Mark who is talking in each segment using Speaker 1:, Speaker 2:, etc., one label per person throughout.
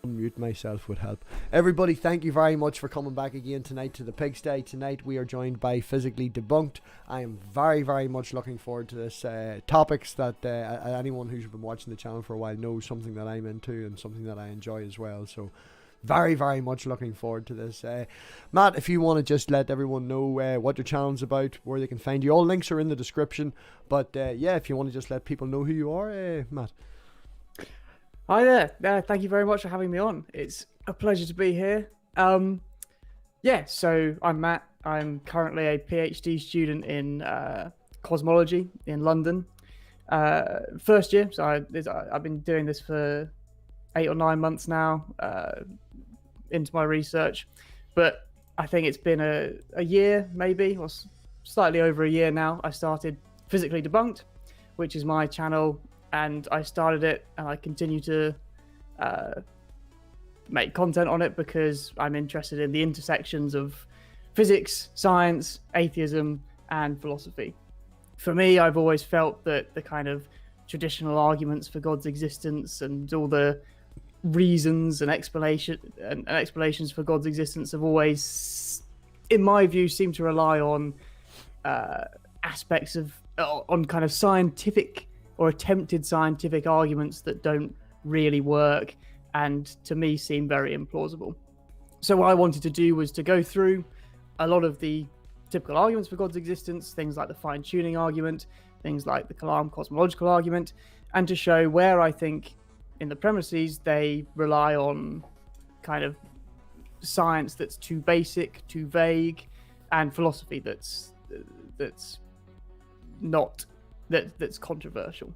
Speaker 1: unmute myself would help. Everybody, thank you very much for coming back again tonight to the Pigsty. Tonight we are joined by Physically Debunked. I am very, very much looking forward to this. Topics that anyone who's been watching the channel for a while knows something that I'm into and something that I enjoy as well. So very, very much looking forward to this. Matt, if you want to just let everyone know what your channel's about, where they can find you. All links are in the description. But yeah, if you want to just let people know who you are, Matt.
Speaker 2: Hi there. Thank you very much for having me on. It's a pleasure to be here. Yeah, so I'm Matt. I'm currently a PhD student in cosmology in London. First year, so I've been doing this for 8 or 9 months now into my research. But I think it's been a year, maybe, or slightly over a year now. I started Physically Debunked, which is my channel. And I started it and I continue to make content on it because I'm interested in the intersections of physics, science, atheism, and philosophy. For me, I've always felt that the kind of traditional arguments for God's existence and all the reasons and explanations for God's existence have always, in my view, seemed to rely on aspects of, on kind of scientific or attempted scientific arguments that don't really work and to me seem very implausible. So what I wanted to do was to go through a lot of the typical arguments for God's existence, things like the fine-tuning argument, things like the Kalam cosmological argument, and to show where I think in the premises they rely on kind of science that's too basic, too vague, and philosophy that's controversial.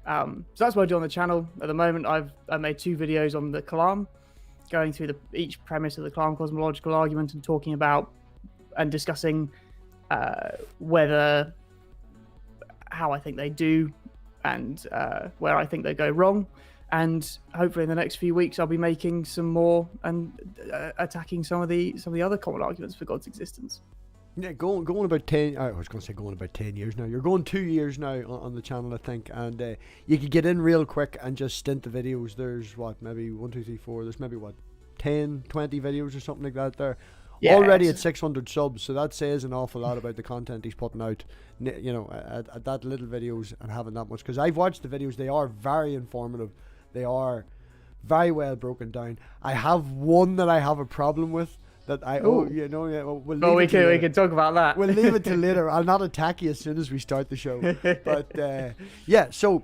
Speaker 2: So that's what I do on the channel at the moment. I made 2 videos on the Kalam, going through each premise of the Kalam cosmological argument and talking about and discussing how I think they do and where I think they go wrong. And hopefully in the next few weeks I'll be making some more and attacking some of the other common arguments for God's existence.
Speaker 1: Yeah, going about 10. I was going to say going about 10 years now. You're going 2 years now on the channel, I think, and you could get in real quick and just stint the videos. There's maybe 1, 2, 3, 4. There's maybe 10, 20 videos or something like that. There, yeah, already at 600 subs. So that says an awful lot about the content he's putting out. You know, at that little videos and having that much. Because I've watched the videos. They are very informative. They are very well broken down. I have one that I have a problem with. That we
Speaker 2: can talk about that.
Speaker 1: We'll leave it till later. I'll not attack you as soon as we start the show. But yeah, so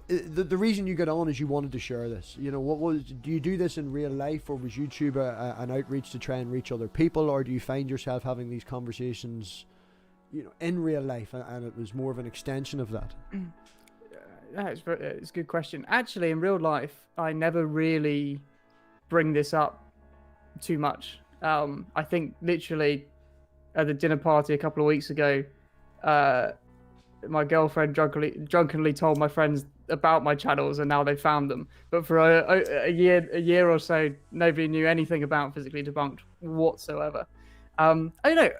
Speaker 1: the reason you got on is you wanted to share this. You know, do you do this in real life, or was YouTube an outreach to try and reach other people, or do you find yourself having these conversations, you know, in real life, and it was more of an extension of that?
Speaker 2: It's a good question. Actually, in real life, I never really bring this up too much. I think literally at the dinner party a couple of weeks ago, my girlfriend drunkenly told my friends about my channels, and now they found them. But for a year or so, nobody knew anything about Physically Debunked whatsoever. I don't know.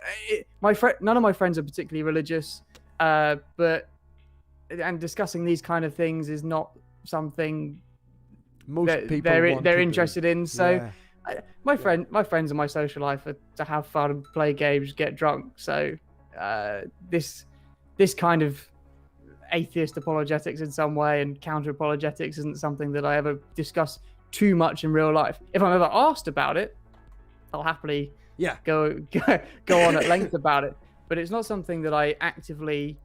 Speaker 2: None of my friends are particularly religious, but discussing these kind of things is not something
Speaker 1: most people
Speaker 2: they're interested in. So.
Speaker 1: Yeah.
Speaker 2: My friends in my social life are to have fun, play games, get drunk. So this kind of atheist apologetics in some way and counter apologetics isn't something that I ever discuss too much in real life. If I'm ever asked about it, I'll happily go on at length about it. But it's not something that I actively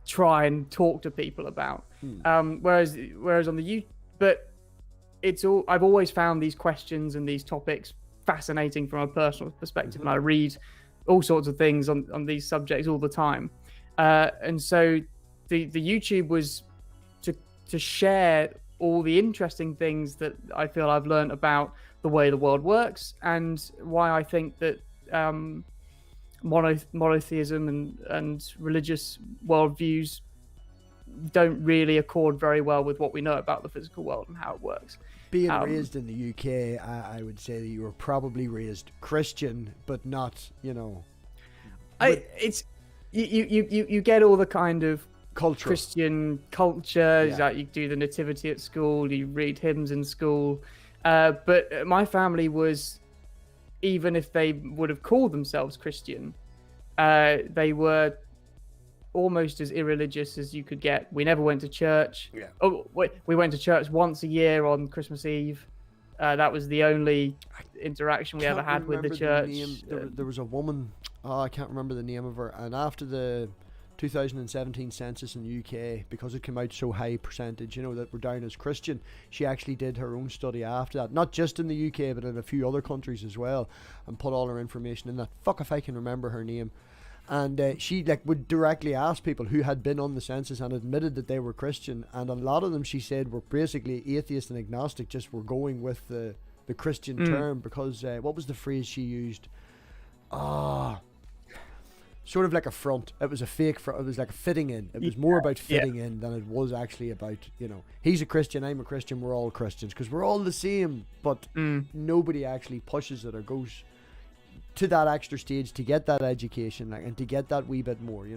Speaker 2: try and talk to people about. Whereas on the but I've always found these questions and these topics fascinating from a personal perspective, and I read all sorts of things on these subjects all the time. And so the YouTube was to share all the interesting things that I feel I've learned about the way the world works and why I think that monotheism and religious worldviews don't really accord very well with what we know about the physical world and how it works.
Speaker 1: Being raised in the UK, I would say that you were probably raised Christian, but not, you know.
Speaker 2: You get all the kind of
Speaker 1: culture.
Speaker 2: Christian culture.
Speaker 1: Yeah.
Speaker 2: Like you do the nativity at school, you read hymns in school. But my family was, even if they would have called themselves Christian, they were almost as irreligious as you could get. We never went to church.
Speaker 1: Yeah.
Speaker 2: Oh, wait, we went to church once a year on Christmas Eve. That was the only interaction we ever had with the church.
Speaker 1: There was a woman, I can't remember the name of her, and after the 2017 census in the UK, because it came out so high percentage, that we're down as Christian, she actually did her own study after that, not just in the UK but in a few other countries as well, and put all her information in that. Fuck if I can remember her name. And she would directly ask people who had been on the census and admitted that they were Christian, and a lot of them, she said, were basically atheist and agnostic, just were going with the Christian term, because what was the phrase she used? Sort of like a front. It was a fake front. It was like a fitting in. It was more about fitting in than it was actually about, he's a Christian, I'm a Christian, we're all Christians, because we're all the same, but nobody actually pushes it or goes to that extra stage to get that education, and to get that wee bit more.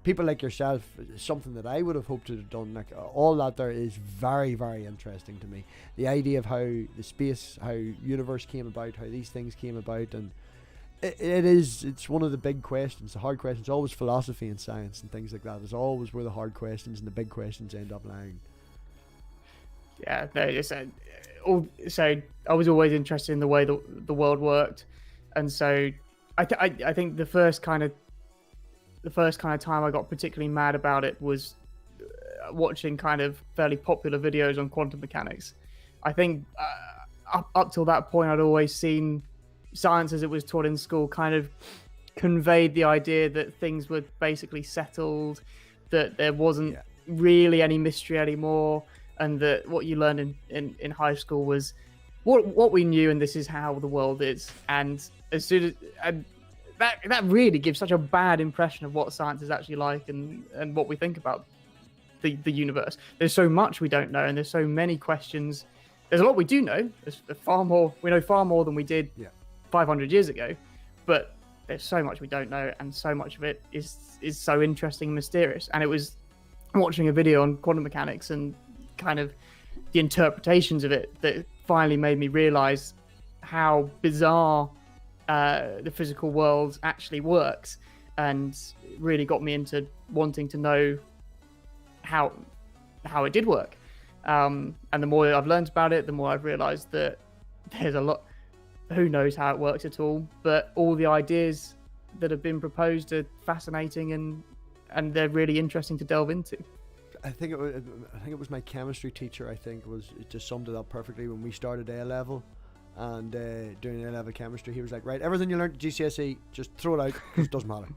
Speaker 1: People like yourself, something that I would have hoped to have done. All that there is very, very interesting to me. The idea of how the space, how universe came about, how these things came about, and it's one of the big questions, the hard questions. Always philosophy and science and things like that is always where the hard questions and the big questions end up lying.
Speaker 2: Yeah, no, so I was always interested in the way the world worked, and so I think the first kind of time I got particularly mad about it was watching kind of fairly popular videos on quantum mechanics. I think up till that point I'd always seen science as it was taught in school kind of conveyed the idea that things were basically settled, that there wasn't really any mystery anymore, and that what you learned in high school was what we knew, and this is how the world is. And as soon as that really gives such a bad impression of what science is actually like, and what we think about the universe. There's so much we don't know, and there's so many questions. There's a lot we do know. There's far more. We know far more than we did 500 years ago, but there's so much we don't know, and so much of it is so interesting and mysterious. And it was watching a video on quantum mechanics and kind of the interpretations of it that finally made me realize how bizarre the physical world actually works, and really got me into wanting to know how it did work. And the more I've learned about it, the more I've realized that there's a lot. Who knows how it works at all, but all the ideas that have been proposed are fascinating, and they're really interesting to delve into.
Speaker 1: I think it was my chemistry teacher. It just summed it up perfectly when we started A level, and doing A level chemistry. He was like, right, everything you learned at GCSE, just throw it out because it doesn't matter.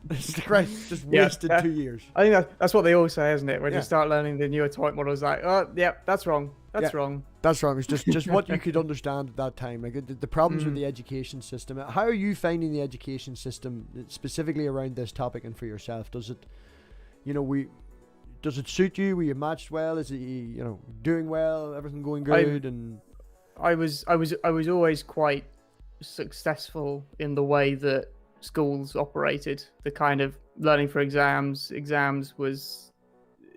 Speaker 1: It's like, right, just wasted 2 years.
Speaker 2: I think that's what they all say, isn't it? When you start learning the new atomic model, it's like, oh, yeah, that's wrong. That's wrong.
Speaker 1: That's wrong. It's just what you could understand at that time. Like the problems with the education system. How are you finding the education system specifically around this topic and for yourself? Does it, does it suit you? Were you matched well? Is it doing well? Everything going good?
Speaker 2: I was always quite successful in the way that schools operated. The kind of learning for exams was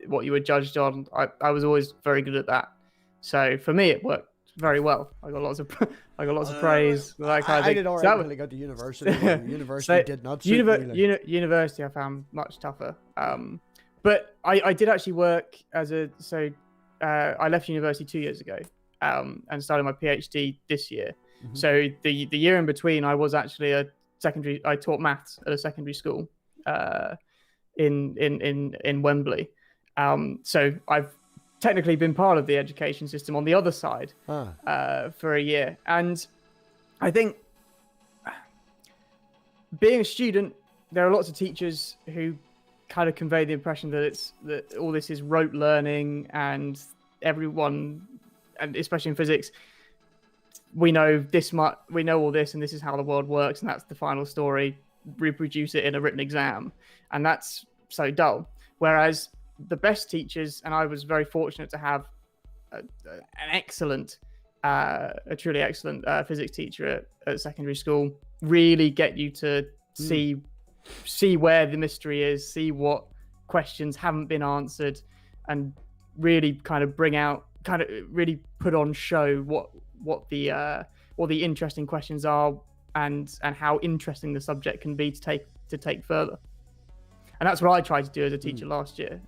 Speaker 2: what you were judged on. I was always very good at that. So for me, it worked very well. I got lots of praise. That kind of thing.
Speaker 1: I did all right until I got to university. University did not suit me.
Speaker 2: University I found much tougher. But I did actually work as I left university 2 years ago, and started my PhD this year. Mm-hmm. So the year in between, I was actually I taught maths at a secondary school in Wembley. So I've technically been part of the education system on the other side for a year. And I think being a student, there are lots of teachers who kind of convey the impression that all this is rote learning, and everyone, and especially in physics, we know this much, we know all this, and this is how the world works, and that's the final story. Reproduce it in a written exam, and that's so dull. Whereas the best teachers, and I was very fortunate to have a truly excellent physics teacher at secondary school, really get you to see where the mystery is, see what questions haven't been answered, and really kind of really put on show what the interesting questions are, and how interesting the subject can be to take further. And that's what I tried to do as a teacher last year.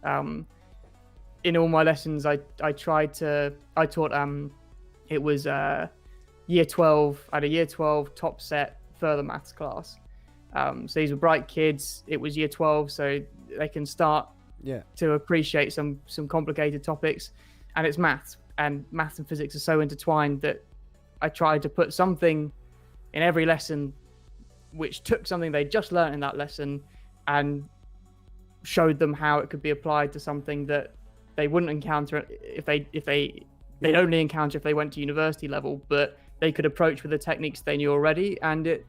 Speaker 2: In all my lessons, I taught it was year 12. I had a year 12 top set further maths class. So these were bright kids. It was year 12, so they can start to appreciate some complicated topics. And it's maths, and maths and physics are so intertwined that I tried to put something in every lesson which took something they just learned in that lesson and showed them how it could be applied to something that they wouldn't encounter if they'd only encounter if they went to university level, but they could approach with the techniques they knew already, and it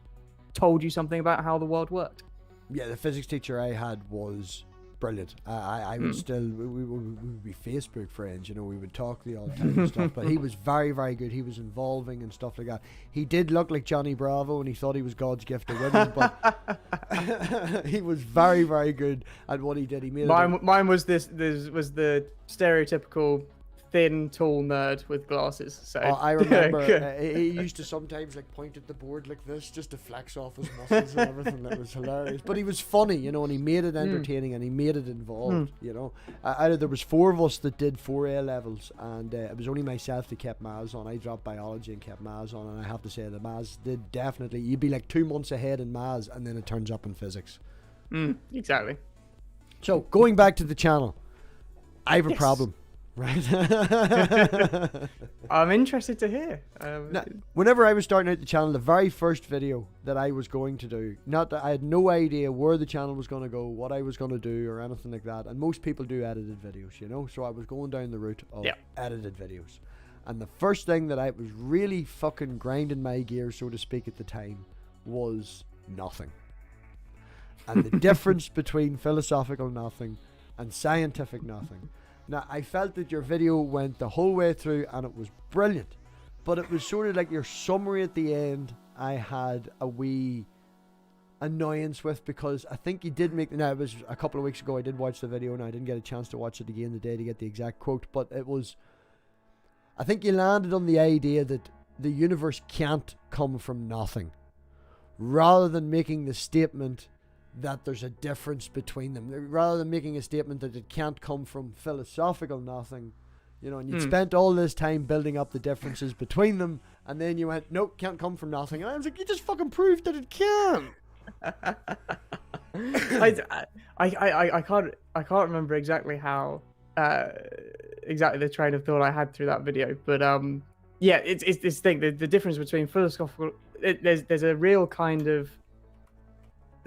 Speaker 2: told you something about how the world worked.
Speaker 1: Yeah, the physics teacher I had was brilliant. I would still, we would be Facebook friends, you know, we would talk the odd time and stuff, but he was very, very good. He was involving and stuff like that. He did look like Johnny Bravo, and he thought he was God's gift to women, but he was very, very good at what he did. He made
Speaker 2: mine was this was the stereotypical thin, tall nerd with glasses. So
Speaker 1: I remember he used to sometimes like point at the board like this just to flex off his muscles and everything. That was hilarious. But he was funny, you know, and he made it entertaining and he made it involved, you know. There was 4 of us that did 4 A levels, and it was only myself that kept maths on. I dropped biology and kept maths on, and I have to say the maths did definitely. You'd be like 2 months ahead in maths, and then it turns up in physics.
Speaker 2: Exactly.
Speaker 1: So going back to the channel, I have a problem. Right.
Speaker 2: I'm interested to hear.
Speaker 1: Now, whenever I was starting out the channel, the very first video that I was going to do, not that I had no idea where the channel was going to go, what I was going to do, or anything like that. And most people do edited videos, you know. So I was going down the route of edited videos. And the first thing that I was really fucking grinding my gears, so to speak, at the time was nothing. And the difference between philosophical nothing and scientific nothing. Now, I felt that your video went the whole way through and it was brilliant, but it was sort of like your summary at the end I had a wee annoyance with, because I think you did make, now it was a couple of weeks ago I did watch the video and I didn't get a chance to watch it again today to get the exact quote, but it was, I think you landed on the idea that the universe can't come from nothing, rather than making the statement that there's a difference between them, rather than making a statement that it can't come from philosophical nothing, you know, and you'd spent all this time building up the differences between them, and then you went, nope, can't come from nothing. And I was like, you just fucking proved that it can.
Speaker 2: I can't remember exactly how exactly the train of thought I had through that video, but yeah, it's this thing, the difference between philosophical, there's a real kind of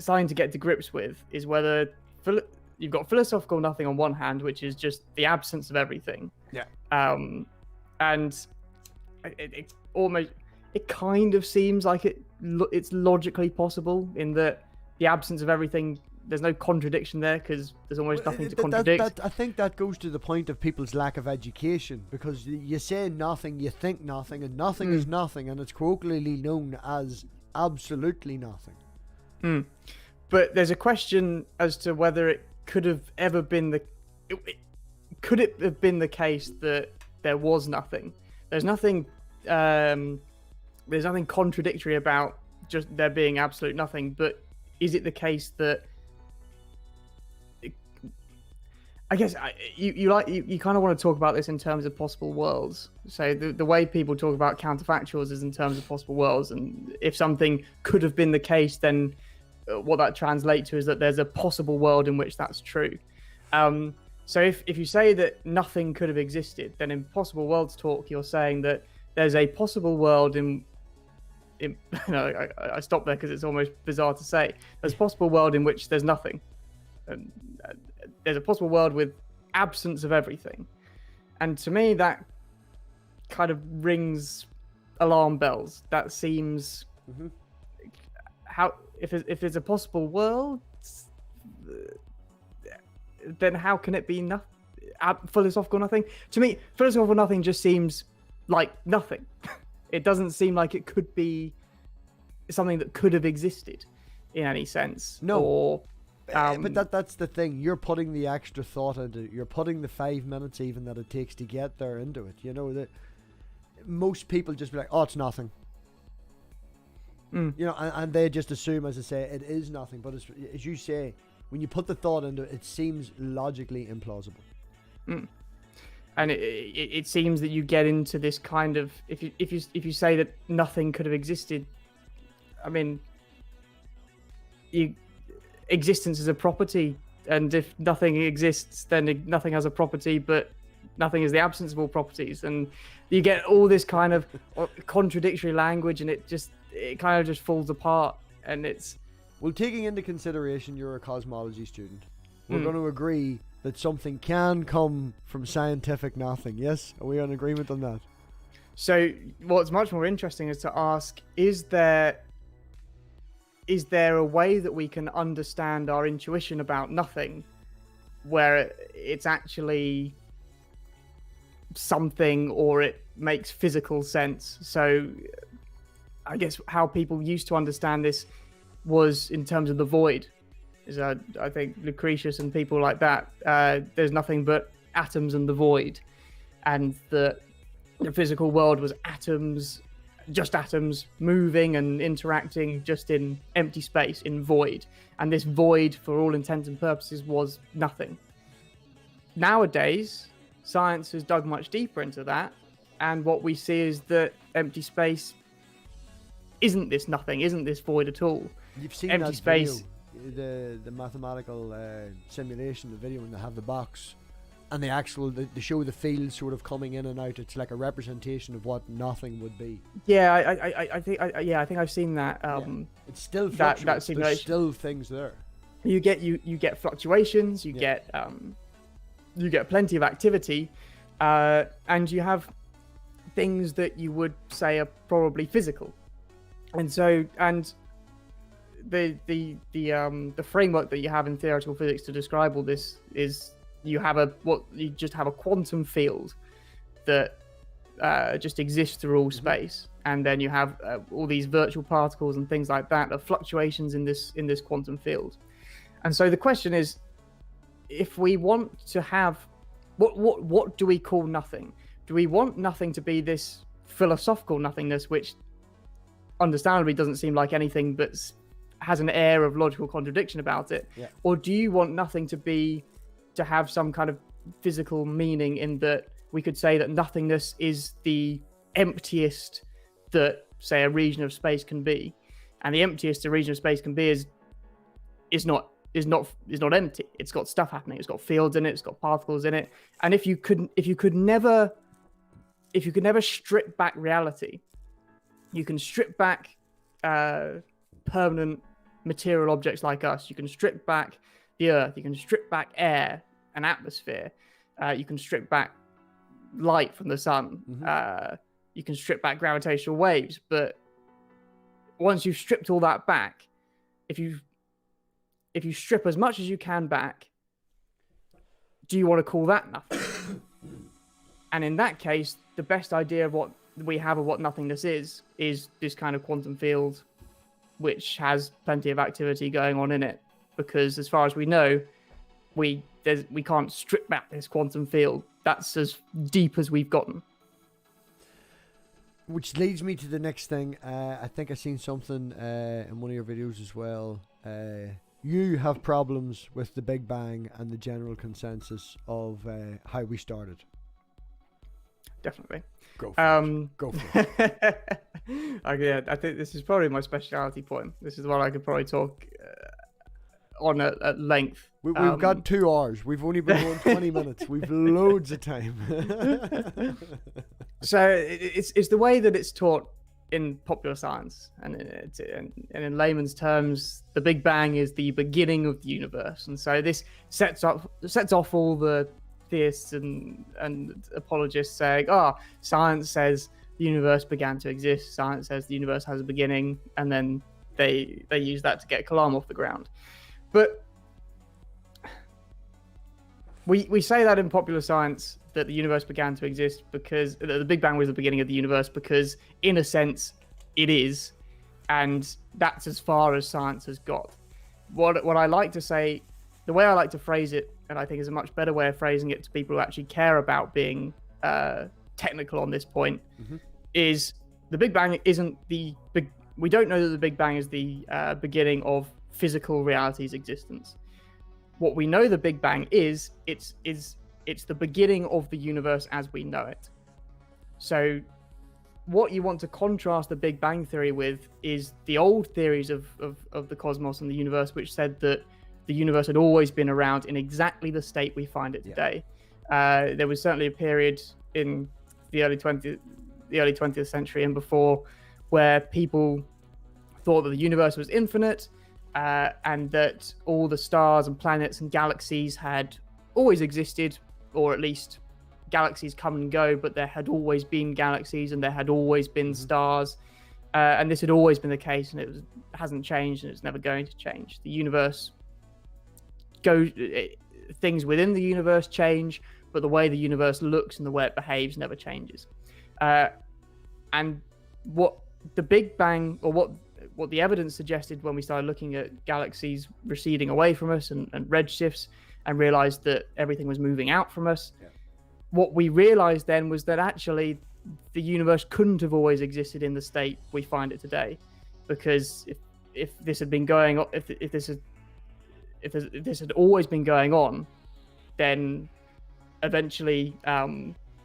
Speaker 2: something to get to grips with, is whether you've got philosophical nothing on one hand, which is just the absence of everything. Yeah. And it almost, it kind of seems like it's logically possible in that the absence of everything, there's no contradiction there because there's almost nothing to contradict.
Speaker 1: I think that goes to the point of people's lack of education, because you say nothing, you think nothing, and nothing is nothing, and it's colloquially known as absolutely nothing.
Speaker 2: But there's a question as to whether it could have ever been could it have been the case that there was nothing? There's nothing contradictory about just there being absolute nothing, but is it the case that I guess you kind of want to talk about this in terms of possible worlds. So the way people talk about counterfactuals is in terms of possible worlds, and if something could have been the case, then what that translates to is that there's a possible world in which that's true. So if you say that nothing could have existed, then in possible worlds talk, you're saying that there's a possible world in no, I stopped there because it's almost bizarre to say. There's a possible world in which there's nothing. And there's a possible world with absence of everything. And to me, that kind of rings alarm bells. That seems how if there's a possible world, then how can it be philosophical nothing? To me, philosophical nothing just seems like nothing. It doesn't seem like it could be something that could have existed in any sense.
Speaker 1: No.
Speaker 2: Or
Speaker 1: But that's the thing. You're putting the extra thought into it. You're putting the 5 minutes even that it takes to get there into it. You know, that most people just be like, oh, it's nothing. You know, and they just assume, as I say, it is nothing. But as you say, when you put the thought into it, it seems logically implausible.
Speaker 2: And it seems that you get into this kind of, if you say that nothing could have existed, I mean, existence is a property, and if nothing exists, then nothing has a property, but nothing is the absence of all properties, and you get all this kind of contradictory language, and it kind of just falls apart. And it's,
Speaker 1: well, taking into consideration you're a cosmology student, we're going to agree that something can come from scientific nothing. Yes, are we on agreement on that?
Speaker 2: So what's much more interesting is to ask, is there a way that we can understand our intuition about nothing where it's actually something, or it makes physical sense? So I guess how people used to understand this was in terms of the void. Is I think Lucretius and people like that, there's nothing but atoms and the void, and the physical world was atoms, just atoms moving and interacting just in empty space, in void, and this void for all intents and purposes was nothing. Nowadays science has dug much deeper into that, and what we see is that empty space isn't this nothing, isn't this void at all.
Speaker 1: You've seen
Speaker 2: empty
Speaker 1: that
Speaker 2: space
Speaker 1: video, the mathematical simulation, the video when they have the box and they show the field sort of coming in and out. It's like a representation of what nothing would be.
Speaker 2: Yeah, I think I've seen that.
Speaker 1: It's still fluctuates.
Speaker 2: That simulation.
Speaker 1: There's still things there.
Speaker 2: You get fluctuations. You get plenty of activity, and you have things that you would say are probably physical, and the framework that you have in theoretical physics to describe all this is you just have a quantum field that just exists through all space, and then you have all these virtual particles and things like that, fluctuations in this quantum field. And so the question is, if we want to have what do we call nothing? Do we want nothing to be this philosophical nothingness, which understandably doesn't seem like anything but has an air of logical contradiction about it? Or do you want nothing to have some kind of physical meaning, in that we could say that nothingness is the emptiest that, say, a region of space can be, and the emptiest a region of space can be is not empty. It's got stuff happening. It's got fields in it. It's got particles in it. And if you could never strip back reality, you can strip back permanent material objects like us. You can strip back the earth. You can strip back air and atmosphere. You can strip back light from the sun. You can strip back gravitational waves. But once you've stripped all that back, if you strip as much as you can back, do you want to call that nothing? And in that case, the best idea of what we have of what nothingness is this kind of quantum field, which has plenty of activity going on in it. Because as far as we know, we can't strip back this quantum field. That's as deep as we've gotten.
Speaker 1: Which leads me to the next thing. I think I seen something in one of your videos as well. You have problems with the Big Bang and the general consensus of how we started.
Speaker 2: Definitely.
Speaker 1: Go for it.
Speaker 2: Okay, I think this is probably my speciality point. This is the one I could probably talk on at length.
Speaker 1: We've got 2 hours. We've only been going 20 minutes. We've loads of time.
Speaker 2: So it's the way that it's taught in popular science, and in layman's terms, the Big Bang is the beginning of the universe. And so this sets off all the theists and apologists saying, science says the universe began to exist, science says the universe has a beginning, and then they use that to get Kalam off the ground. But we say that in popular science, that the universe began to exist because the Big Bang was the beginning of the universe, because in a sense it is, and that's as far as science has got. what I like to say, the way I like to phrase it, and I think is a much better way of phrasing it to people who actually care about being technical on this point, is the Big Bang isn't the big. We don't know that the Big Bang is the beginning of physical reality's existence. What we know the Big Bang is, it's the beginning of the universe as we know it. So what you want to contrast the Big Bang theory with is the old theories of the cosmos and the universe, which said that the universe had always been around in exactly the state we find it today. There was certainly a period in the early 20th century and before where people thought that the universe was infinite, and that all the stars and planets and galaxies had always existed, or at least galaxies come and go, but there had always been galaxies and there had always been stars, and this had always been the case, and it hasn't changed, and it's never going to change. The universe things within the universe change, but the way the universe looks and the way it behaves never changes. And what the Big Bang, or what the evidence suggested when we started looking at galaxies receding away from us and redshifts, and realized that everything was moving out from us, what we realized then was that actually the universe couldn't have always existed in the state we find it today, because if this had been going on, if this had always been going on, then eventually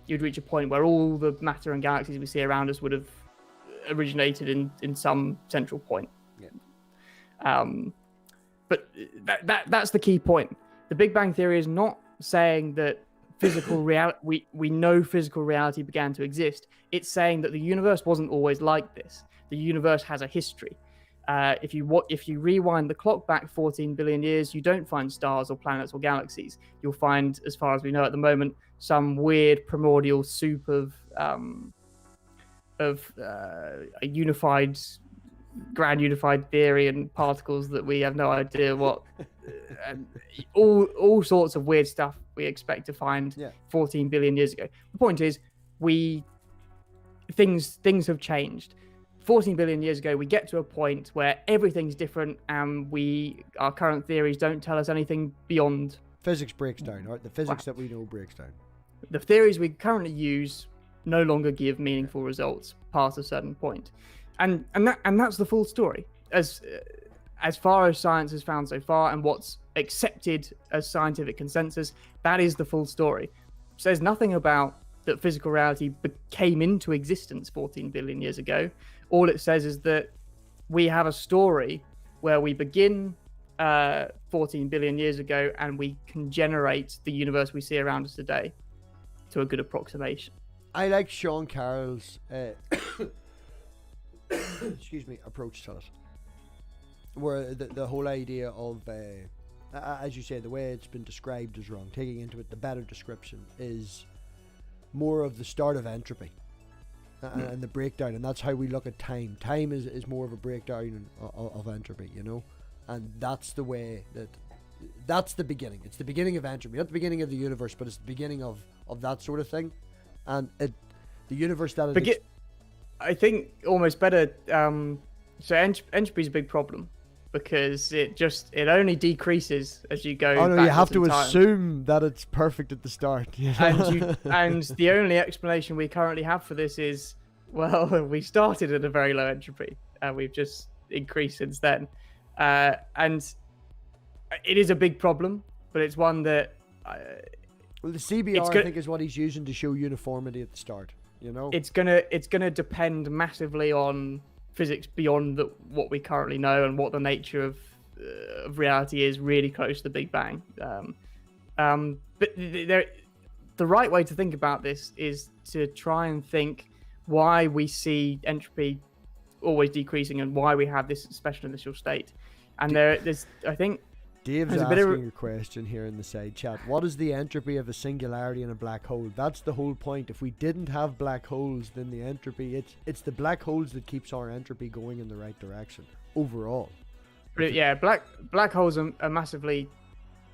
Speaker 2: you'd reach a point where all the matter and galaxies we see around us would have originated in some central point. But that's the key point. The Big Bang theory is not saying that physical reality, we know physical reality began to exist. It's saying that the universe wasn't always like this. The universe has a history. If you rewind the clock back 14 billion years, you don't find stars or planets or galaxies. You'll find, as far as we know at the moment, some weird primordial soup of a grand unified theory and particles that we have no idea what, and all sorts of weird stuff we expect to find 14 billion years ago. The point is, things have changed. 14 billion years ago, we get to a point where everything's different, and our current theories don't tell us anything beyond.
Speaker 1: Physics breaks down, right? The physics that we know breaks down.
Speaker 2: The theories we currently use no longer give meaningful results past a certain point, and that's the full story as far as science has found so far, and what's accepted as scientific consensus. That is the full story. It says nothing about that physical reality came into existence 14 billion years ago. All it says is that we have a story where we begin 14 billion years ago, and we can generate the universe we see around us today to a good approximation.
Speaker 1: I like Sean Carroll's approach to it, where the whole idea of, as you say, the way it's been described is wrong. Taking into it the better description is more of the start of entropy and the breakdown, and that's how we look at time. Time is more of a breakdown of entropy, you know, and that's the way that's the beginning. It's the beginning of entropy, not the beginning of the universe, but it's the beginning of that sort of thing. And the universe that
Speaker 2: I think almost better. So entropy is a big problem, because it only decreases as you go.
Speaker 1: Oh no, you have to
Speaker 2: time.
Speaker 1: assume that it's perfect at the start. You know?
Speaker 2: And the only explanation we currently have for this is, well, we started at a very low entropy and we've just increased since then. And it is a big problem, but it's one that.
Speaker 1: Well, the CBR I think is what he's using to show uniformity at the start. You know,
Speaker 2: it's gonna depend massively on physics beyond what we currently know, and what the nature of reality is really close to the Big Bang. But the right way to think about this is to try and think why we see entropy always decreasing and why we have this special initial state. And there's I think.
Speaker 1: Dave's asking a question here in the side chat. What is the entropy of a singularity in a black hole? That's the whole point. If we didn't have black holes, then the entropy, it's the black holes that keeps our entropy going in the right direction overall.
Speaker 2: But yeah, black holes are massively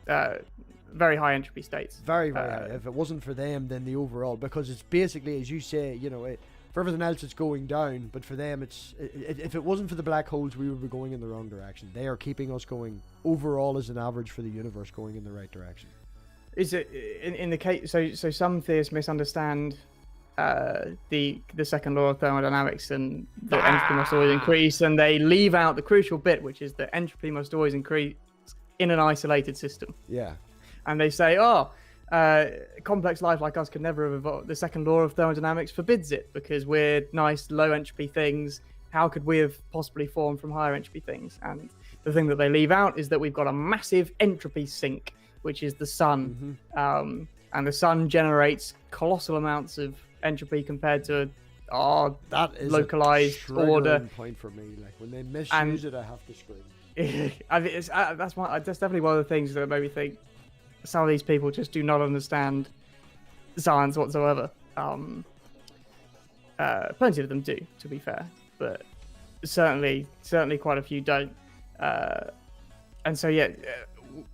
Speaker 2: very high entropy states.
Speaker 1: Very high. If it wasn't for them, then the overall, because it's basically, as you say, you know, For everything else, it's going down, but for them, if it wasn't for the black holes, we would be going in the wrong direction. They are keeping us going overall as an average for the universe, going in the right direction.
Speaker 2: Is it in the case? So some theists misunderstand the second law of thermodynamics, and the entropy must always increase, and they leave out the crucial bit, which is that entropy must always increase in an isolated system.
Speaker 1: Yeah.
Speaker 2: And they say, complex life like us could never have evolved. The second law of thermodynamics forbids it because we're nice low entropy things. How could we have possibly formed from higher entropy things? And the thing that they leave out is that we've got a massive entropy sink, which is the sun. And the sun generates colossal amounts of entropy compared to our localized order.
Speaker 1: Point for me, like when they misuse it, I have to scream.
Speaker 2: I mean, that's definitely one of the things that made me think some of these people just do not understand science whatsoever. Plenty of them do, to be fair, but certainly quite a few don't. And so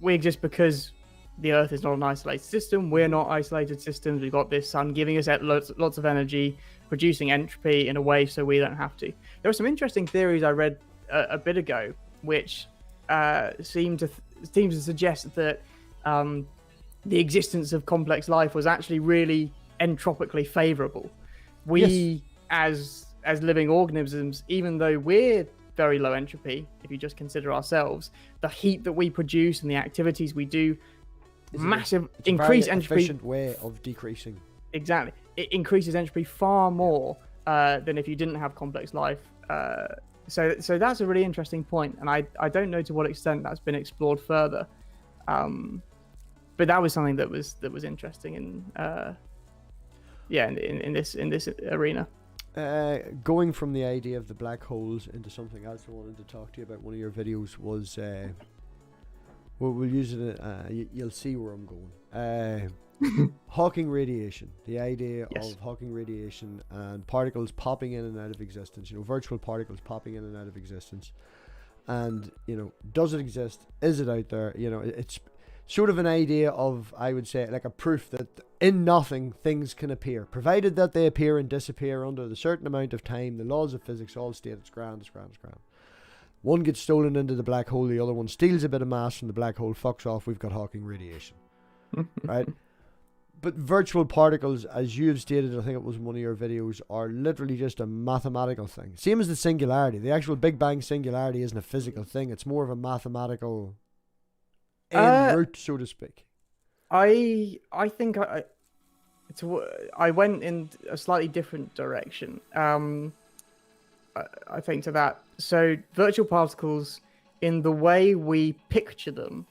Speaker 2: we exist because the Earth is not an isolated system. We're not isolated systems. We've got this sun giving us lots of energy, producing entropy in a way so we don't have to. There are some interesting theories I read a bit ago, which seem to suggest that the existence of complex life was actually really entropically favorable. We, as living organisms, even though we're very low entropy, if you just consider ourselves, the heat that we produce and the activities we do, increase entropy.
Speaker 1: Efficient way of decreasing.
Speaker 2: Exactly, it increases entropy far more than if you didn't have complex life. So that's a really interesting point, and I don't know to what extent that's been explored further. But that was something that was interesting in this arena.
Speaker 1: Going from the idea of the black holes into something else I wanted to talk to you about. One of your videos was we'll use it. You'll see where I'm going. Hawking radiation. The idea of Hawking radiation and particles popping in and out of existence. Virtual particles popping in and out of existence. And does it exist? Is it out there? It's sort of an idea of, I would say, like a proof that in nothing things can appear, provided that they appear and disappear under a certain amount of time. The laws of physics all state it's grand. One gets stolen into the black hole, the other one steals a bit of mass from the black hole, fucks off, we've got Hawking radiation. Right? But virtual particles, as you have stated, I think it was in one of your videos, are literally just a mathematical thing. Same as the singularity. The actual Big Bang singularity isn't a physical thing. It's more of a mathematical en route, so to speak.
Speaker 2: I think I went in a slightly different direction. I think to that. So virtual particles, in the way we picture them,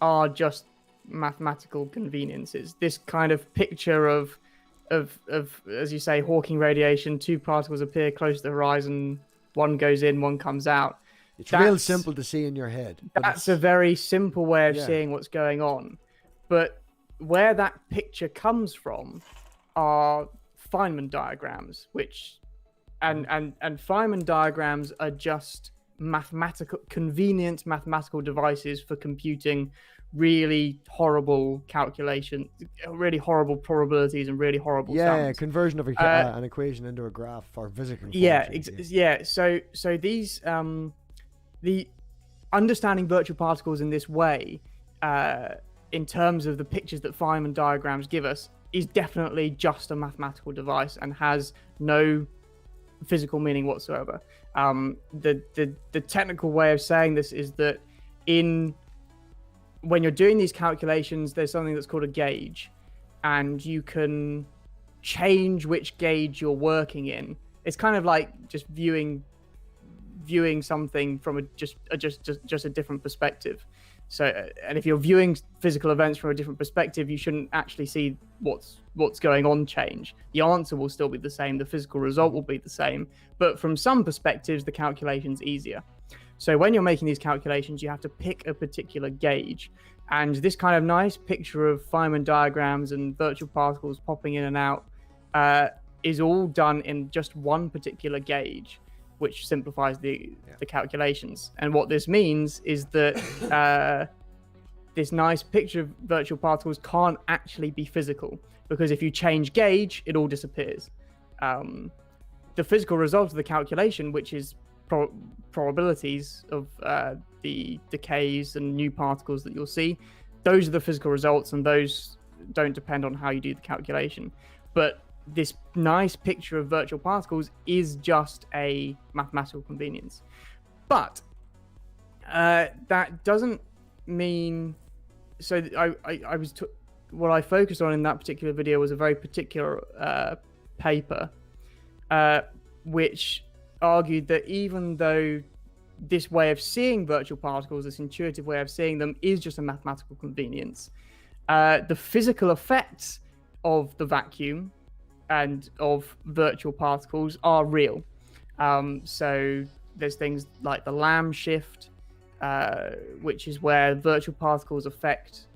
Speaker 2: are just mathematical conveniences. This kind of picture of as you say, Hawking radiation, two particles appear close to the horizon, one goes in, one comes out.
Speaker 1: It's real simple to see in your head.
Speaker 2: That's a very simple way of seeing what's going on. But where that picture comes from are Feynman diagrams, which and Feynman diagrams are just convenient mathematical devices for computing really horrible calculations, really horrible probabilities, and really horrible sums.
Speaker 1: Conversion of an equation into a graph for physical functions.
Speaker 2: So these the understanding virtual particles in this way, in terms of the pictures that Feynman diagrams give us, is definitely just a mathematical device and has no physical meaning whatsoever. The technical way of saying this is that when you're doing these calculations, there's something that's called a gauge, and you can change which gauge you're working in. It's kind of like just viewing something from just a different perspective. So, and if you're viewing physical events from a different perspective, you shouldn't actually see what's going on change. The answer will still be the same, the physical result will be the same, but from some perspectives, the calculation's easier. So when you're making these calculations, you have to pick a particular gauge. And this kind of nice picture of Feynman diagrams and virtual particles popping in and out is all done in just one particular gauge, which simplifies the calculations. And what this means is that this nice picture of virtual particles can't actually be physical, because if you change gauge, it all disappears. the physical result of the calculation, which is probabilities of the decays and new particles that you'll see, those are the physical results, and those don't depend on how you do the calculation. But this nice picture of virtual particles is just a mathematical convenience. But that doesn't mean... So what I focused on in that particular video was a very particular paper, which argued that even though this way of seeing virtual particles, this intuitive way of seeing them, is just a mathematical convenience, the physical effects of the vacuum and of virtual particles are real. So there's things like the Lamb shift, which is where virtual particles affect,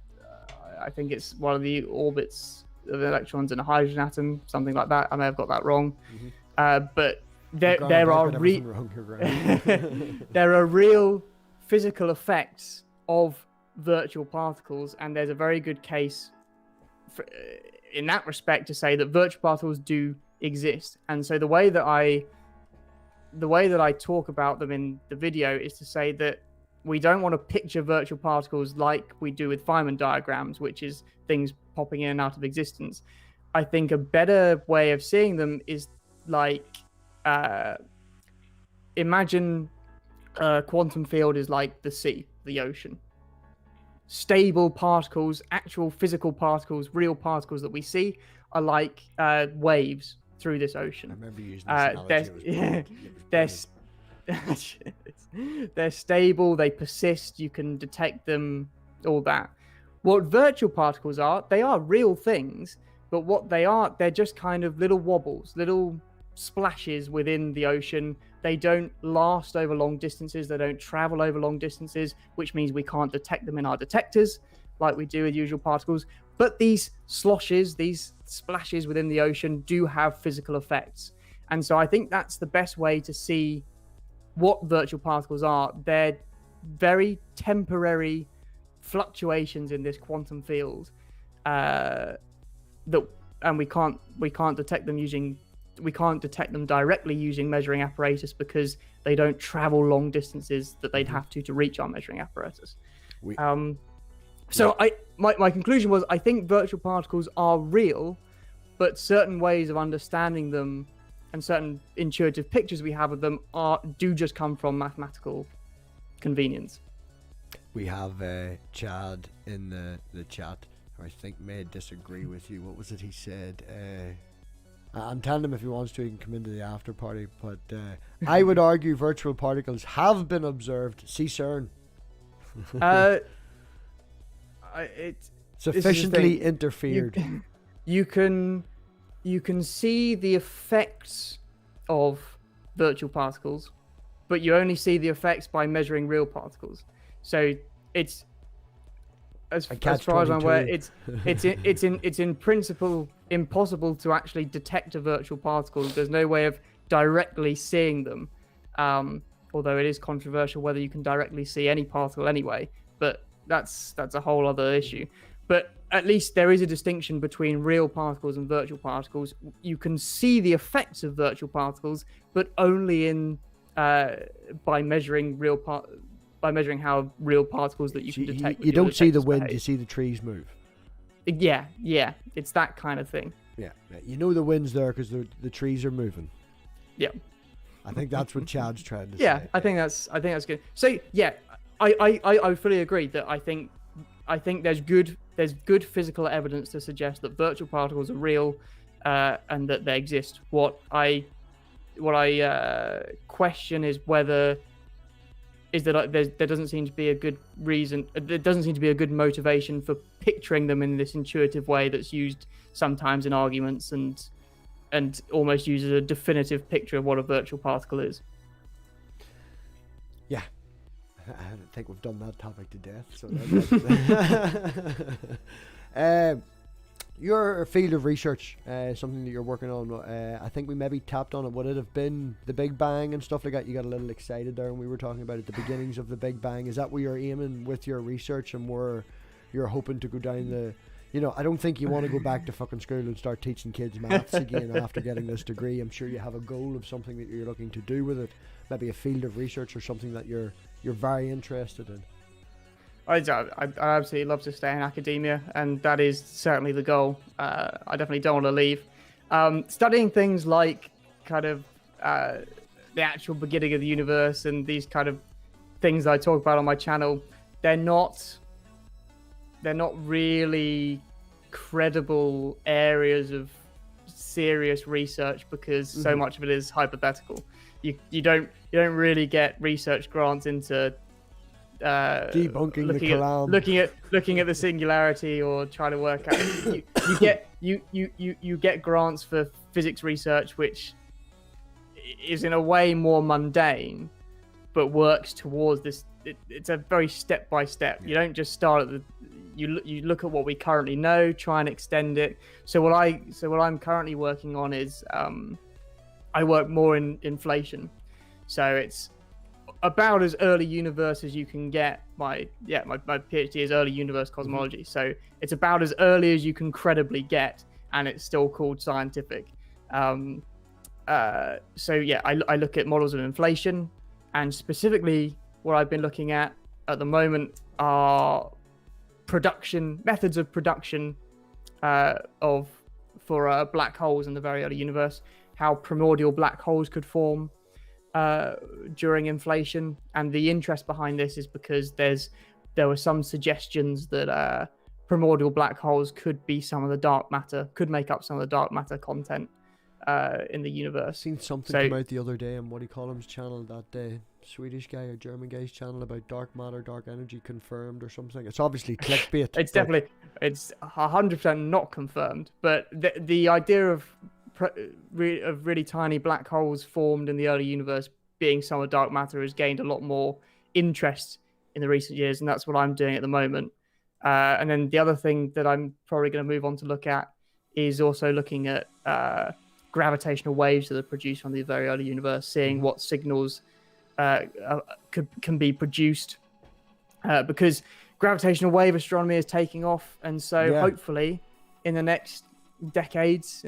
Speaker 2: I think it's one of the orbits of electrons in a hydrogen atom, something like that. I may have got that wrong. But there are there are real physical effects of virtual particles, and there's a very good case in that respect to say that virtual particles do exist. And so the way that I talk about them in the video is to say that we don't want to picture virtual particles like we do with Feynman diagrams, which is things popping in and out of existence. I think a better way of seeing them is like, imagine a quantum field is like the sea, the ocean. Stable particles, actual physical particles, real particles that we see are like waves through this ocean.
Speaker 1: I remember using this analogy.
Speaker 2: They're stable, they persist, you can detect them, all that. What virtual particles are, they are real things, but what they are, they're just kind of little wobbles, little splashes within the ocean. They don't last over long distances, they don't travel over long distances, which means we can't detect them in our detectors like we do with usual particles. But these sloshes, these splashes within the ocean do have physical effects. And so I think that's the best way to see what virtual particles are. They're very temporary fluctuations in this quantum field, and we can't detect them directly using measuring apparatus because they don't travel long distances that they'd have to reach our measuring apparatus. My conclusion was, I think virtual particles are real, but certain ways of understanding them and certain intuitive pictures we have of them do just come from mathematical convenience.
Speaker 1: We have Chad in the chat, who I think may disagree with you. What was it he said? I'm telling him if he wants to, he can come into the after party. But I would argue virtual particles have been observed. See CERN. Sufficiently interfered.
Speaker 2: You can see the effects of virtual particles, but you only see the effects by measuring real particles. So it's as far as I'm aware, it's in principle impossible to actually detect a virtual particle. There's no way of directly seeing them, although it is controversial whether you can directly see any particle anyway. But that's a whole other issue. But at least there is a distinction between real particles and virtual particles. You can see the effects of virtual particles, but only by measuring how real particles that you can detect.
Speaker 1: You don't see the wind, behave. You see the trees move.
Speaker 2: Yeah, it's that kind of thing.
Speaker 1: Yeah. You know the wind's there because the trees are moving.
Speaker 2: Yeah.
Speaker 1: I think that's what Chad's trying to say.
Speaker 2: Yeah, I think that's good. So yeah, I fully agree that I think there's good physical evidence to suggest that virtual particles are real, and that they exist. What I question is whether there doesn't seem to be a good reason. There doesn't seem to be a good motivation for picturing them in this intuitive way that's used sometimes in arguments and almost uses a definitive picture of what a virtual particle is.
Speaker 1: Yeah. I think we've done that topic to death. So your field of research, something that you're working on, I think we maybe tapped on it. Would it have been the Big Bang and stuff like that? You got a little excited there when we were talking about it, the beginnings of the Big Bang. Is that where you're aiming with your research and where you're hoping to go down you know, I don't think you want to go back to fucking school and start teaching kids maths again after getting this degree. I'm sure you have a goal of something that you're looking to do with it, maybe a field of research or something that you're very interested in.
Speaker 2: I absolutely love to stay in academia, and that is certainly the goal. I definitely don't want to leave. Studying things like kind of the actual beginning of the universe and these kind of things that I talk about on my channel, they're not really credible areas of serious research, because so much of it is hypothetical. You don't really get research grants into
Speaker 1: debunking the Kalam,
Speaker 2: looking at the singularity or trying to work out. You get grants for physics research, which is in a way more mundane, but works towards this. It's a very step by step. You don't just start at the. You look at what we currently know, try and extend it. So what I'm currently working on is I work more in inflation. So it's about as early universe as you can get. My PhD is early universe cosmology. So it's about as early as you can credibly get, and it's still called scientific. I look at models of inflation, and specifically what I've been looking at the moment are methods of production for black holes in the very early universe, how primordial black holes could form during inflation. And the interest behind this is because there were some suggestions that primordial black holes could be some of the dark matter, could make up some of the dark matter content in the universe.
Speaker 1: Seen something come out the other day on what do you call him's channel, that Swedish guy or German guy's channel, about dark matter, dark energy confirmed or something. It's obviously clickbait.
Speaker 2: It's 100% not confirmed, but the idea of really tiny black holes formed in the early universe being some of dark matter has gained a lot more interest in the recent years, and that's what I'm doing at the moment. And then the other thing that I'm probably going to move on to look at is also looking at gravitational waves that are produced from the very early universe, seeing what signals can be produced, because gravitational wave astronomy is taking off, and so hopefully in the next decades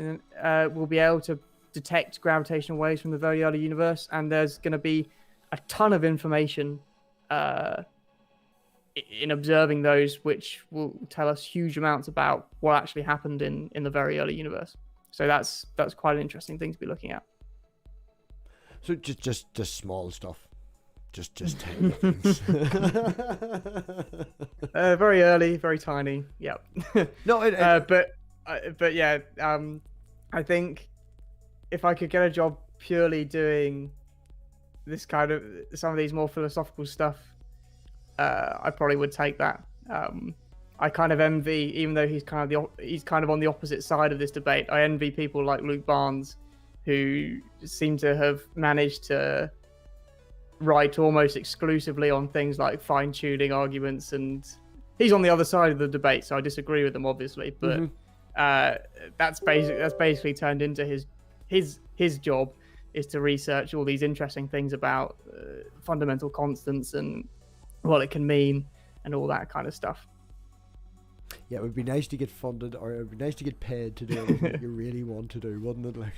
Speaker 2: we'll be able to detect gravitational waves from the very early universe, and there's going to be a ton of information in observing those, which will tell us huge amounts about what actually happened in the very early universe. So that's quite an interesting thing to be looking at.
Speaker 1: So just small stuff, just tiny things.
Speaker 2: Very early, very tiny. Yep.
Speaker 1: No,
Speaker 2: but yeah, I think if I could get a job purely doing this kind of some of these more philosophical stuff, I probably would take that. I kind of envy, even though he's kind of on the opposite side of this debate, I envy people like Luke Barnes, who seem to have managed to write almost exclusively on things like fine-tuning arguments, and he's on the other side of the debate, so I disagree with them, obviously, but that's basically turned into his job, is to research all these interesting things about fundamental constants and what it can mean and all that kind of stuff.
Speaker 1: Yeah, it would be nice to get funded, or it would be nice to get paid to do anything you really want to do, wouldn't it? Like,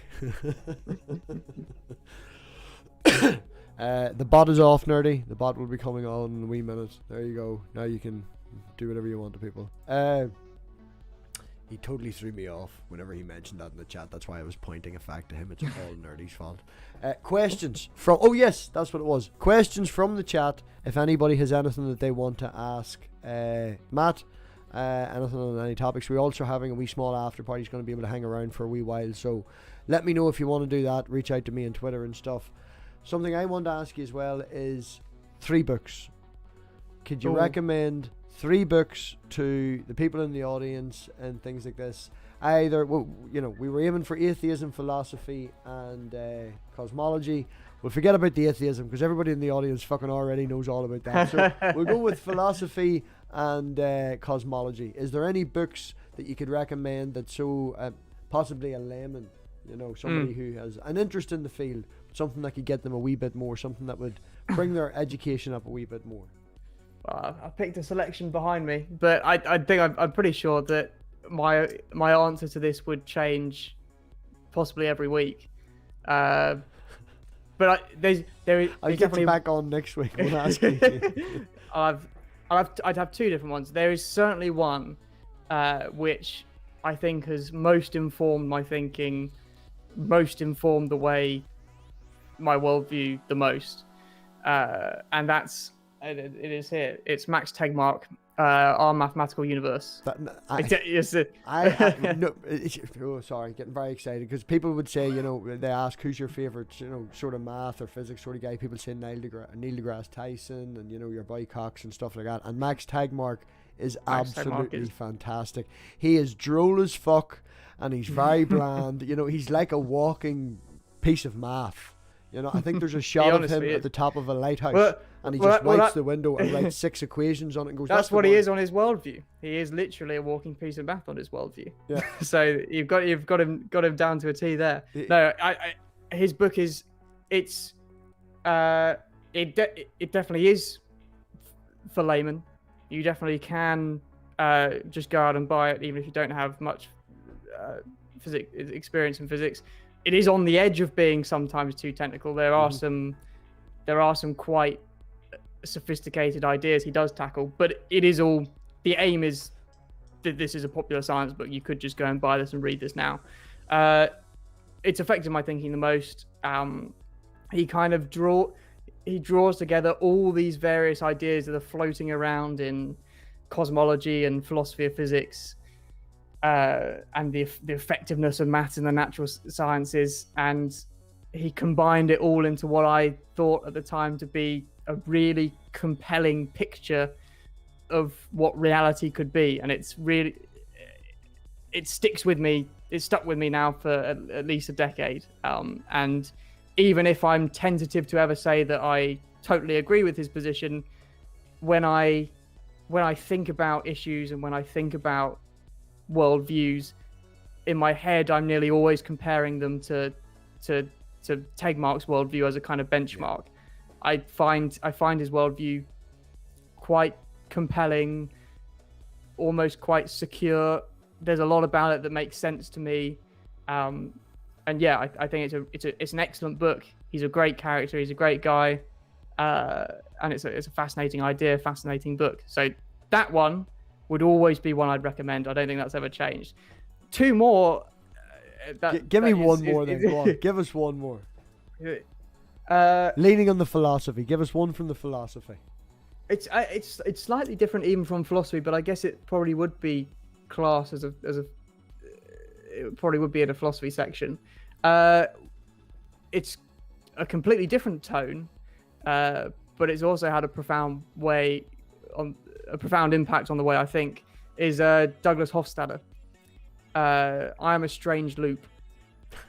Speaker 1: the bot is off, Nerdy. The bot will be coming on in a wee minute. There you go. Now you can do whatever you want to people. He totally threw me off whenever he mentioned that in the chat. That's why I was pointing a fact to him. It's all Nerdy's fault. Questions from... Oh, yes, that's what it was. Questions from the chat. If anybody has anything that they want to ask Matt, anything on any topics. We're also having a wee small after party. He's going to be able to hang around for a wee while. So let me know if you want to do that. Reach out to me on Twitter and stuff. Something I want to ask you as well is 3 books. Could you recommend 3 books to the people in the audience and things like this? Either, well, you know, we were aiming for atheism, philosophy, and cosmology. We'll forget about the atheism because everybody in the audience fucking already knows all about that. So we'll go with philosophy and cosmology. Is there any books that you could recommend that possibly a layman, you know, somebody who has an interest in the field, something that could get them a wee bit more, something that would bring their education up a wee bit more?
Speaker 2: I picked a selection behind me, but I think I'm pretty sure that my answer to this would change possibly every week. But I'd
Speaker 1: get you back on next week. We'll ask you.
Speaker 2: I'd have two different ones. There is certainly one which I think has most informed my thinking, most informed the way my worldview the most, and it is here. It's Max Tegmark, Our Mathematical Universe.
Speaker 1: Sorry, getting very excited because people would say, they ask who's your favorite, sort of math or physics sort of guy. People say Neil deGrasse Tyson and your boy Cox and stuff like that. And Max Tegmark is absolutely fantastic. He is droll as fuck and he's very bland. He's like a walking piece of math. I think there's a shot of him at the top of a lighthouse, and he just wipes the window and writes 6 equations on it and goes.
Speaker 2: That's what he is on his worldview. He is literally a walking piece of math on his worldview. Yeah. So you've got him down to a T there. His book is, it definitely is for laymen. You definitely can just go out and buy it, even if you don't have much experience in physics. It is on the edge of being sometimes too technical. There are some quite sophisticated ideas he does tackle, but it is all, the aim is that this is a popular science book. You could just go and buy this and read this now. It's affected my thinking the most. He draws together all these various ideas that are floating around in cosmology and philosophy of physics, and the effectiveness of maths in the natural sciences, and he combined it all into what I thought at the time to be a really compelling picture of what reality could be. And it sticks with me. It's stuck with me now for at least a decade. And even if I'm tentative to ever say that I totally agree with his position, when I think about issues and when I think about worldviews, in my head I'm nearly always comparing them to Tegmark's worldview as a kind of benchmark. I find his worldview quite compelling, almost quite secure. There's a lot about it that makes sense to me, and yeah, I think it's an excellent book. He's a great character. He's a great guy, and it's a fascinating idea, fascinating book. So that one would always be one I'd recommend. I don't think that's ever changed. Two more.
Speaker 1: Give me one more then. Go on. Give us one more. Leaning on the philosophy. Give us one from the philosophy.
Speaker 2: It's slightly different even from philosophy, but I guess it probably would be classed as it probably would be in a philosophy section. It's a completely different tone, but it's also had a profound impact on the way I think, is Douglas Hofstadter. I Am a Strange Loop.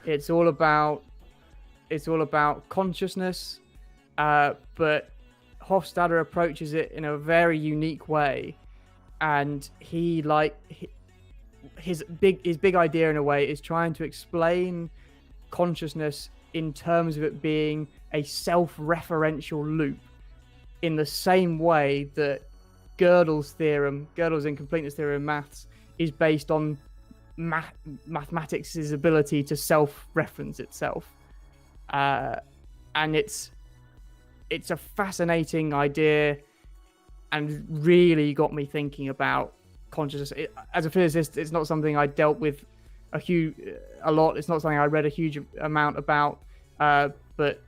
Speaker 2: It's all about consciousness, but Hofstadter approaches it in a very unique way, and his big idea in a way is trying to explain consciousness in terms of it being a self-referential loop, in the same way that Gödel's incompleteness theorem in maths is based on mathematics' ability to self-reference itself, and it's a fascinating idea, and really got me thinking about consciousness. As a physicist, it's not something I dealt with a lot. It's not something I read a huge amount about, but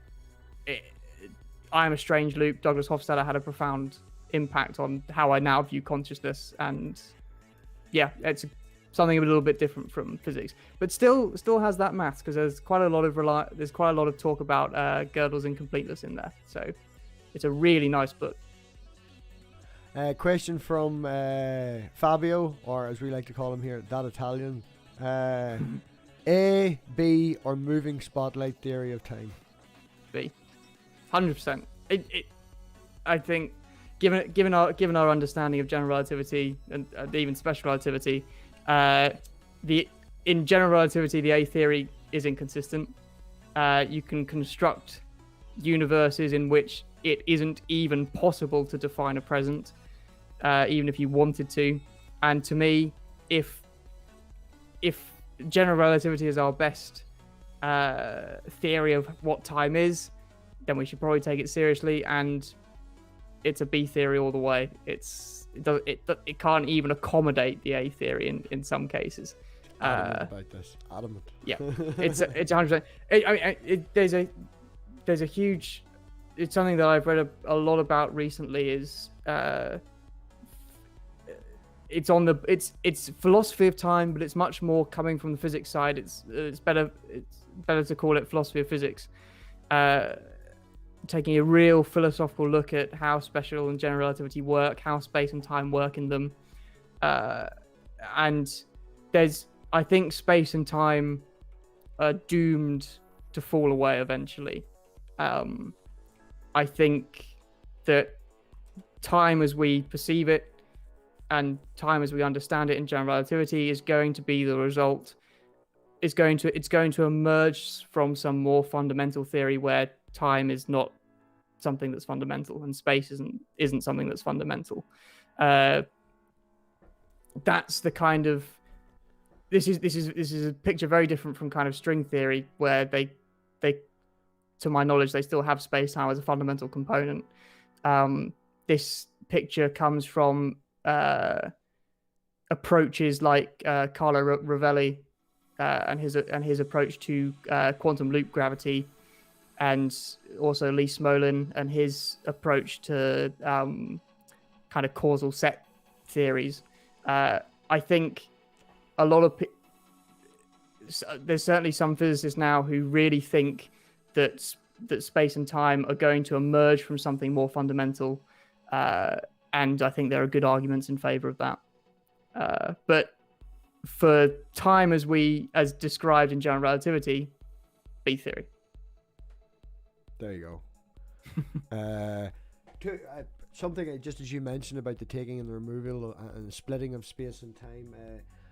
Speaker 2: I Am a Strange Loop, Douglas Hofstadter, had a profound impact on how I now view consciousness, and yeah, it's something a little bit different from physics, but still has that maths, because there's quite a lot of talk about Gödel's incompleteness in there. So it's a really nice book.
Speaker 1: Question from Fabio, or as we like to call him here, that Italian. A, B, or moving spotlight theory of time?
Speaker 2: B, 100%. I think, given our understanding of general relativity and even special relativity, in general relativity, the A theory is inconsistent. You can construct universes in which it isn't even possible to define a present, even if you wanted to. And to me, if if general relativity is our best theory of what time is, then we should probably take it seriously. And it's a B theory all the way. It can't even accommodate the A theory in some cases.
Speaker 1: Adamant about this. Adamant.
Speaker 2: Yeah, it's 100%. There's a huge. It's something that I've read a lot about recently. Is it's philosophy of time, but it's much more coming from the physics side. It's better to call it philosophy of physics. Taking a real philosophical look at how special and general relativity work, how space and time work in them, and I think space and time are doomed to fall away eventually. I think that time as we perceive it and time as we understand it in general relativity is going to be the result. It's going to emerge from some more fundamental theory where time is not something that's fundamental and space isn't something that's fundamental. That's the kind of this is a picture very different from kind of string theory, where they to my knowledge they still have space time as a fundamental component. This picture comes from approaches like Carlo Rovelli and his approach to quantum loop gravity, and also Lee Smolin and his approach to kind of causal set theories. I think a lot of there's certainly some physicists now who really think that space and time are going to emerge from something more fundamental, and I think there are good arguments in favor of that. But for time as described in general relativity, B theory.
Speaker 1: There you go. Something just as you mentioned about the taking and the removal and the splitting of space and time.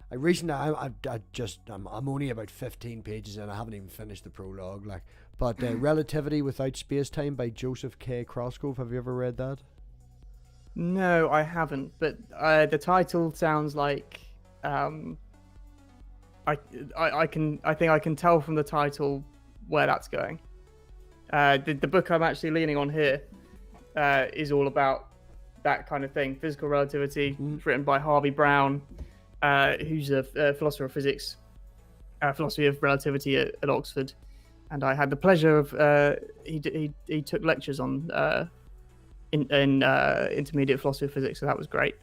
Speaker 1: I'm only about 15 pages and I haven't even finished the prologue. But Relativity Without Space Time by Joseph K. Croscove. Have you ever read that?
Speaker 2: No, I haven't. But the title sounds like I think I can tell from the title where that's going. The book I'm actually leaning on here is all about that kind of thing. Physical Relativity. It's written by Harvey Brown, who's a philosopher of physics, philosophy of relativity at Oxford. And I had the pleasure of he took lectures on in intermediate philosophy of physics, so that was great.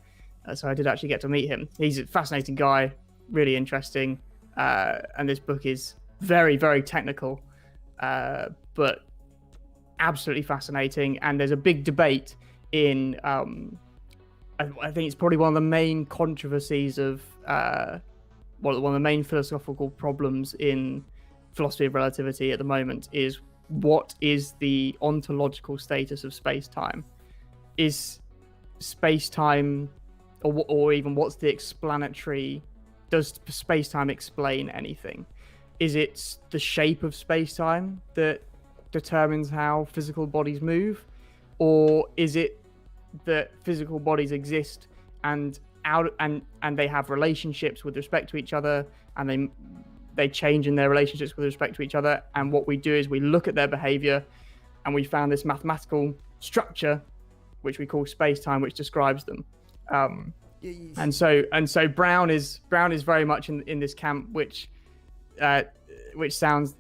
Speaker 2: So I did actually get to meet him. He's a fascinating guy, really interesting, and this book is very, very technical, but absolutely fascinating. And there's a big debate in I think it's probably one of the main controversies of one of the main philosophical problems in philosophy of relativity at the moment is what is the ontological status of space-time? Is space-time, or even what's the explanatory? Does space-time explain anything? Is it the shape of space-time that determines how physical bodies move, or is it that physical bodies exist and they have relationships with respect to each other, and they change in their relationships with respect to each other, and what we do is we look at their behavior and we found this mathematical structure which we call space-time, which describes them. And so Brown is very much in this camp, which sounds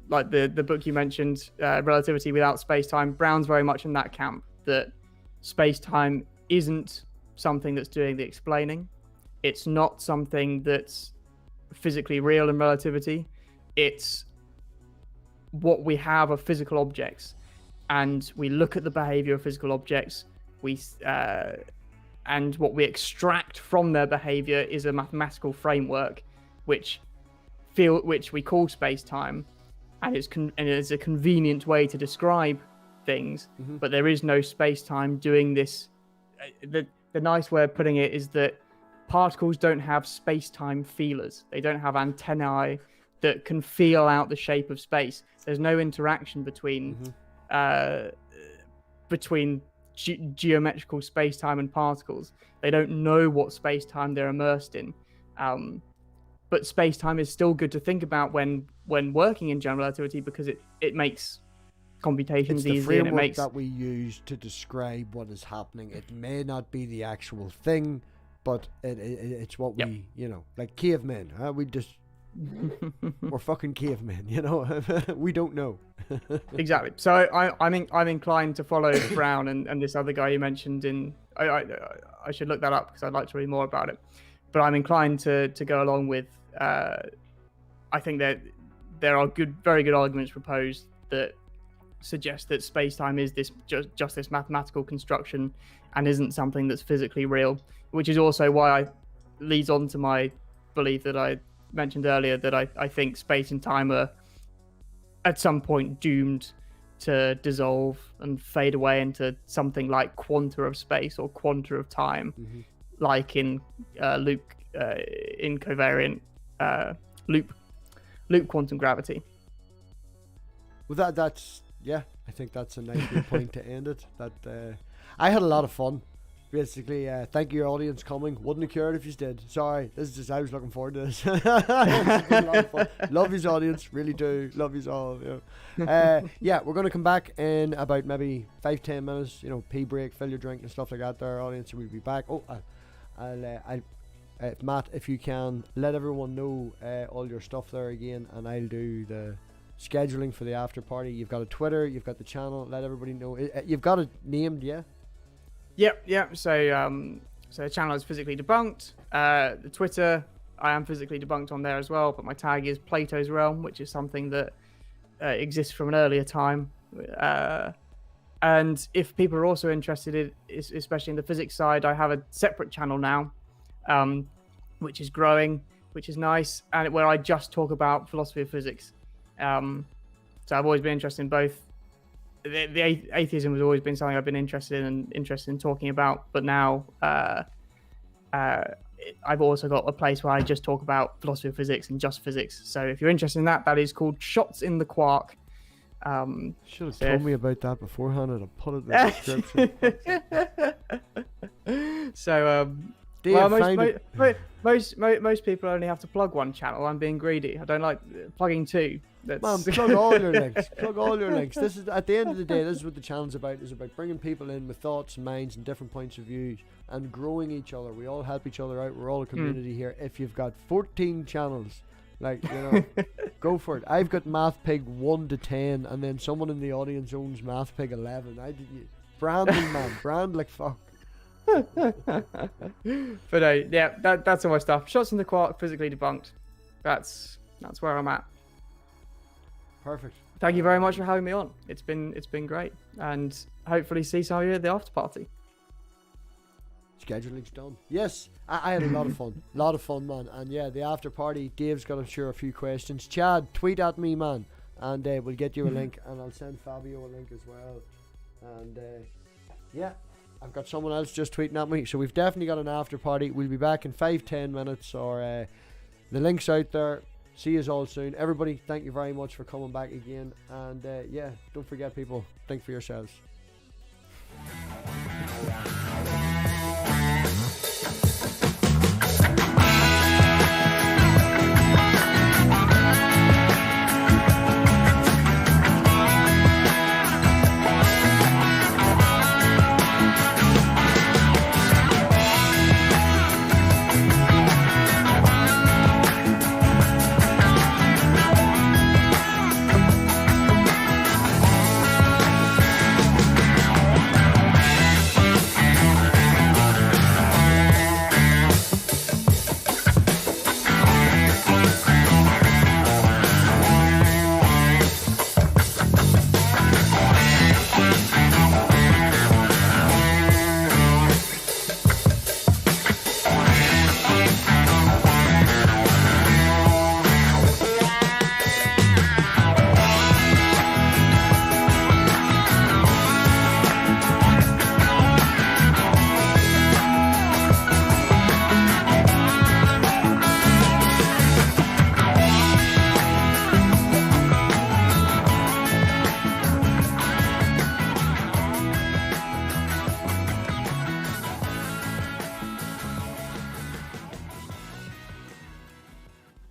Speaker 2: like the book you mentioned, Relativity Without Space-Time. Brown's very much in that camp, that space-time isn't something that's doing the explaining. It's not something that's physically real in relativity. It's what we have of physical objects, and we look at the behavior of physical objects. And what we extract from their behavior is a mathematical framework, which we call space-time, and it's a convenient way to describe things. Mm-hmm. But there is no space-time doing this. The nice way of putting it is that particles don't have space-time feelers. They don't have antennae that can feel out the shape of space. There's no interaction between geometrical space-time and particles. They don't know what space-time they're immersed in. but space-time is still good to think about when working in general relativity, because it makes computations
Speaker 1: it's the
Speaker 2: easy,
Speaker 1: framework
Speaker 2: and it makes
Speaker 1: that we use to describe what is happening. It may not be the actual thing, but it's what we, you know, like cavemen. We just we're fucking cavemen, you know. We don't know.
Speaker 2: Exactly. So I'm inclined to follow Brown and this other guy you mentioned. I should look that up because I'd like to read more about it. But I'm inclined to go along with. I think that there are very good arguments proposed that suggest that space-time is just this mathematical construction and isn't something that's physically real, which is also why leads on to my belief that I mentioned earlier, that I think space and time are at some point doomed to dissolve and fade away into something like quanta of space or quanta of time, like in in covariant loop quantum gravity.
Speaker 1: Well, that's yeah, I think that's a nice good point to end it. That I had a lot of fun. Basically, thank you, audience, coming. Wouldn't have cared if you did. Sorry, this is just, I was looking forward to this. It's been a lot of fun. Love you, audience, really do. Love you all. Yeah, we're going to come back in about maybe 5-10 minutes. You know, pee break, fill your drink and stuff like that. There, audience, we'll be back. Oh, Matt, if you can let everyone know all your stuff there again, and I'll do the scheduling for the after party. You've got a Twitter, you've got the channel. Let everybody know. You've got it named, yeah.
Speaker 2: Yep. So the channel is Physically Debunked. The Twitter, I am Physically Debunked on there as well, but my tag is Plato's Realm, which is something that exists from an earlier time. And if people are also interested in, especially in the physics side, I have a separate channel now, which is growing, which is nice, and where I just talk about philosophy of physics. So I've always been interested in both. The atheism has always been something I've been interested in talking about, but now I've also got a place where I just talk about philosophy of physics and just physics. So if you're interested in that, that is called Shots in the Quark.
Speaker 1: Should have told me about that beforehand, and I'll put it in the description.
Speaker 2: So most people only have to plug one channel. I'm being greedy. I don't like plugging two.
Speaker 1: Man, plug all your links. Plug all your links. This is, at the end of the day, this is what the channel's about. Is about bringing people in with thoughts and minds and different points of view and growing each other. We all help each other out. We're all a community here. If you've got 14 channels, like, you know, go for it. I've got MathPig 1 to 10, and then someone in the audience owns MathPig 11. Branding, man, brand like fuck.
Speaker 2: But yeah, that's all my stuff. Shots in the Quark, Physically Debunked. That's where I'm at.
Speaker 1: Perfect.
Speaker 2: Thank you very much for having me on. It's been great, and hopefully see some of you at the after party.
Speaker 1: Scheduling's done. Yes, I had a lot of fun. A lot of fun, man. And yeah, the after party, Dave's got, I'm sure, a few questions. Chad, tweet at me, man, and we'll get you a link, and I'll send Fabio a link as well. And yeah, I've got someone else just tweeting at me, so we've definitely got an after party. We'll be back in 5-10 minutes, or the link's out there. See you all soon. Everybody, thank you very much for coming back again. And yeah, don't forget, people, think for yourselves.